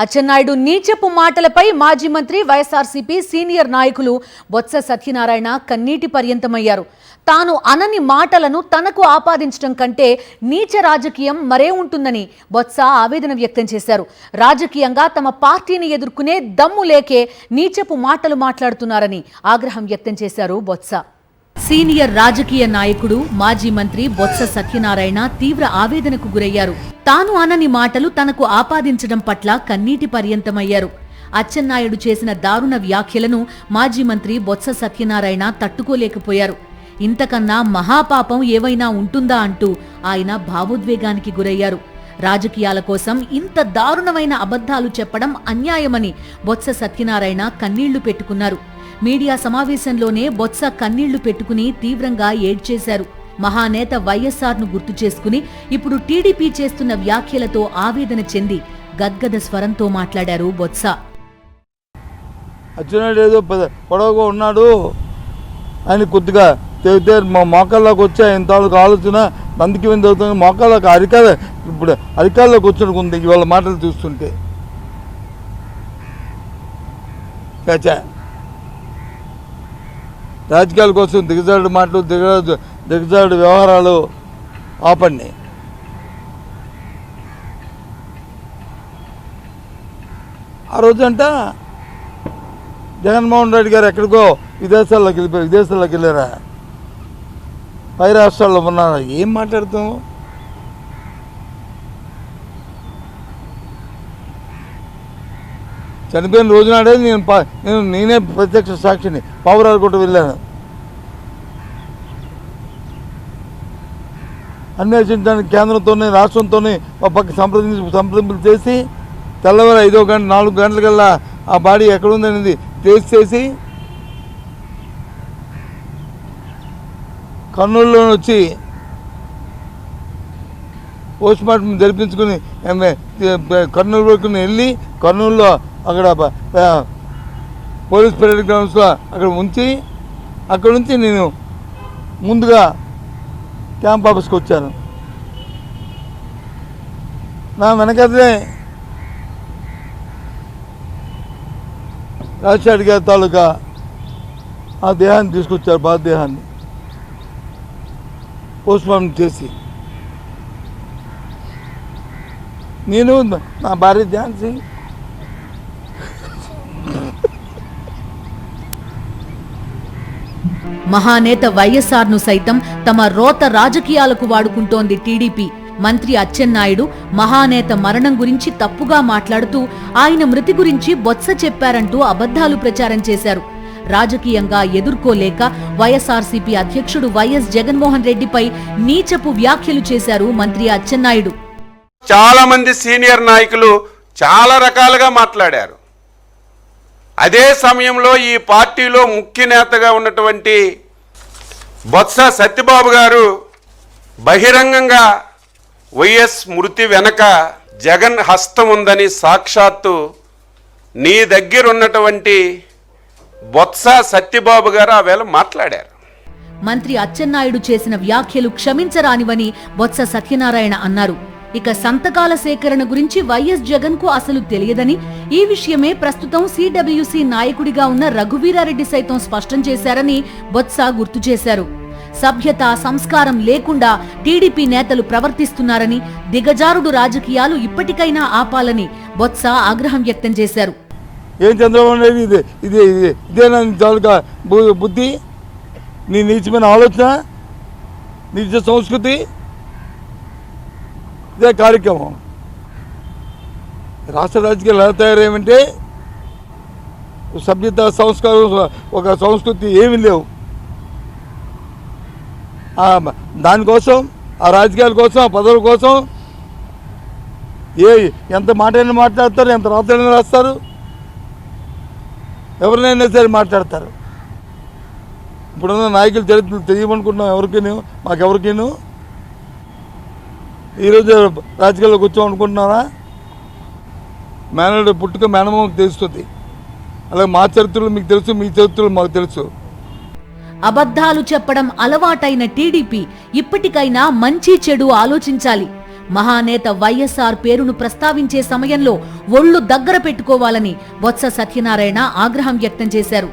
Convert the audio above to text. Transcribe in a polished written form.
అచ్చెన్నాయుడు నీచపు మాటలపై మాజీ మంత్రి వైఎస్ఆర్సీపీ సీనియర్ నాయకులు బొత్స సత్యనారాయణ కన్నీటి పర్యంతమయ్యారు. తాను అనని మాటలను తనకు ఆపాదించడం కంటే నీచ రాజకీయం మరే ఉంటుందని బొత్స ఆవేదన వ్యక్తం చేశారు. రాజకీయంగా తమ పార్టీని ఎదుర్కొనే దమ్ము లేకే నీచపు మాటలు మాట్లాడుతున్నారని ఆగ్రహం వ్యక్తం చేశారు బొత్స. సీనియర్ రాజకీయ నాయకుడు మాజీ మంత్రి బొత్స సత్యనారాయణ తీవ్ర ఆవేదనకు గురయ్యారు. తాను అనని మాటలు తనకు ఆపాదించడం పట్ల కన్నీటి పర్యంతమయ్యారు. అచ్చెన్నాయుడు చేసిన దారుణ వ్యాఖ్యలను మాజీ మంత్రి బొత్స సత్యనారాయణ తట్టుకోలేకపోయారు. ఇంతకన్నా మహాపాపం ఏవైనా ఉంటుందా అంటూ ఆయన భావోద్వేగానికి గురయ్యారు. రాజకీయాల కోసం ఇంత దారుణమైన అబద్ధాలు చెప్పడం అన్యాయమని బొత్స సత్యనారాయణ కన్నీళ్లు పెట్టుకున్నారు. మీడియా సమావేశంలోనే బొత్స కన్నీళ్లు పెట్టుకుని తీవ్రంగా ఏడ్చేశారు. మహానేత వైఎస్ఆర్ను గుర్తు చేసుకుని ఇప్పుడు టీడీపీ చేస్తున్న వ్యాఖ్యలతో ఆవేదన చెంది గద్గద స్వరంతో మాట్లాడారు బొత్స. అచ్చెన్నాయుడు ఏదో పొడవుగా ఉన్నాడు అని కొద్దిగా తెగితే మా మోకాల్లోకి వచ్చా ఇంతవరకు ఆలోచన నందికి విందు అవుతుంది. మోకాల్లోకి ఇప్పుడు అరికాల్లోకి వచ్చినకుంది ఇవాళ మాటలు చూస్తుంటే. చచ్చా రాజకీయాల కోసం దిగజాడు మాటలు దిగజాడు వ్యవహారాలు ఆపండి. ఆ రోజంట జగన్మోహన్ రెడ్డి గారు ఎక్కడికో విదేశాల్లోకి వెళ్ళారా, పై రాష్ట్రాల్లో ఉన్నారా? ఏం మాట్లాడుతాం? చనిపోయిన రోజునాడే నేనే ప్రత్యక్ష సాక్షిని పావురాలకోట వెళ్ళాను అన్వేషించడానికి. కేంద్రంతోనే రాష్ట్రంతోనే ఒక పక్క సంప్రదింపులు చేసి తెల్లవారు 5 గంట 4 గంటలకల్లా ఆ బాడీ ఎక్కడుందనేది టెస్ట్ చేసి కర్నూలులో వచ్చి పోస్ట్ మార్టం జరిపించుకుని కర్నూలు వరకు వెళ్ళి కర్నూలులో అక్కడ పోలీస్ పరేడ్ గ్రౌండ్స్లో అక్కడ ఉంచి అక్కడ నుంచి నేను ముందుగా క్యాంప్ ఆఫీస్కి వచ్చాను. నా వెనకదే రాజశేఖర్ గారి తాలూకా ఆ దేహాన్ని తీసుకొచ్చారు, బాధదేహాన్ని పోస్ట్ మార్టం చేసి. నేను నా భార్య ఝాన్సీ మహానేత వైఎస్ఆర్ను సైతం తమ రోత రాజకీయాలకు వాడుకుంటోంది టీడీపీ. మంత్రి అచ్చెన్నాయుడు మహానేత మరణం గురించి తప్పుగా మాట్లాడుతూ ఆయన మృతి గురించి బొత్స చెప్పారంటూ అబద్ధాలు ప్రచారం చేశారు. రాజకీయంగా ఎదుర్కోలేక వైఎస్ఆర్సీపీ అధ్యక్షుడు వైఎస్ జగన్మోహన్ రెడ్డిపై నీచపు వ్యాఖ్యలు చేశారు మంత్రి అచ్చెన్నాయుడు. చాలా మంది సీనియర్ నాయకులు చాలా రకాలుగా మాట్లాడారు. అదే సమయంలో ఈ పార్టీలో ముఖ్య నేతగా ఉన్నటువంటి బొత్స సత్యబాబు గారు బహిరంగంగా వైఎస్ మృతి వెనక జగన్ హస్తం ఉందని సాక్షాత్తు నీ దగ్గర ఉన్నటువంటి బొత్స సత్యబాబు గారు ఆ వేళ మాట్లాడారు. మంత్రి అచ్చెన్నాయుడు చేసిన వ్యాఖ్యలు క్షమించరానివని బొత్స సత్యనారాయణ అన్నారు. ఇక సంతకాల సేకరణ గురించి వైఎస్ జగన్ కు అసలు తెలియదని, ఈ విషయమే ప్రస్తుతం సిడబ్ల్యూసి నాయకుడిగా ఉన్న రఘువీరారెడ్డి సైతం స్పష్టం చేశారని బొత్స గుర్తు చేశారు. సభ్యత సంస్కారం లేకుండా టీడీపీ నేతలు ప్రవర్తిస్తున్నారని, దిగజారుడు రాజకీయాలు ఇప్పటికైనా ఆపాలని బొత్స ఆగ్రహం వ్యక్తం చేశారు. ఏం చంద్రబాబు నాయుడు ఇదేనా బుద్ధి, నీ నీచమైన ఆలోచన, నీచ సంస్కృతి, ఇదే కార్యక్రమం. రాష్ట్ర రాజకీయాలు ఎలా తయారేమంటే సభ్యత సంస్కారం ఒక సంస్కృతి ఏమీ లేవు. దానికోసం ఆ రాజకీయాల కోసం ఆ పదవుల కోసం ఎంత మాటైనా మాట్లాడతారు, ఎంత రాత్రైనా రాస్తారు, ఎవరినైనా సరే మాట్లాడతారు. ఇప్పుడున్న నాయకులు చరిత్రలు తెలియమనుకుంటున్నాం ఎవరికీను, మాకెవరికీను. ఈరోజు రాజకీయాల్లోకి వచ్చామనుకుంటున్నారా? మేనడు పుట్టుక మేనమామకు తెలుస్తుంది. అలాగే మా చరిత్రలు మీకు తెలుసు, మీ చరిత్రలు మాకు తెలుసు. అబద్ధాలు చెప్పడం అలవాటైన టీడీపీ ఇప్పటికైనా మంచి చెడు ఆలోచించాలి. మహానేత వైఎస్ఆర్ పేరును ప్రస్తావించే సమయంలో ఒళ్లు దగ్గర పెట్టుకోవాలని బొత్స సత్యనారాయణ ఆగ్రహం వ్యక్తం చేశారు.